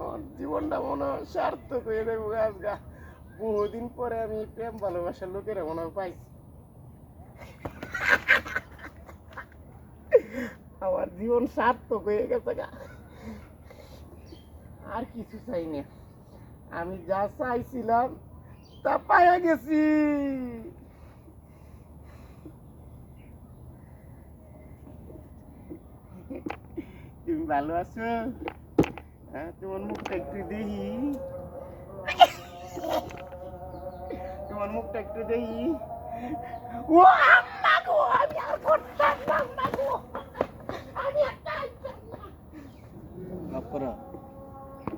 আমার জীবনটা মনে হয় সার্থক হয়ে যাবো আজগা। বহুদিন পরে আমি প্রেম ভালোবাসার লোকেরা মনে হয় পাইছি। আমার জীবন সার্থক হয়ে গেছে গা। আর কিছু চাই না, আমি যা চাইছিলাম তা পাইয়া গেছি। তুমি ভালো আছো? হ্যাঁ, তোমার মুখটা একটু দেখি, তোমার মুখটা একটু দেখি। ও আম্মা গো, আমি আর করতাম না গো, আমি আর চাইতাম না।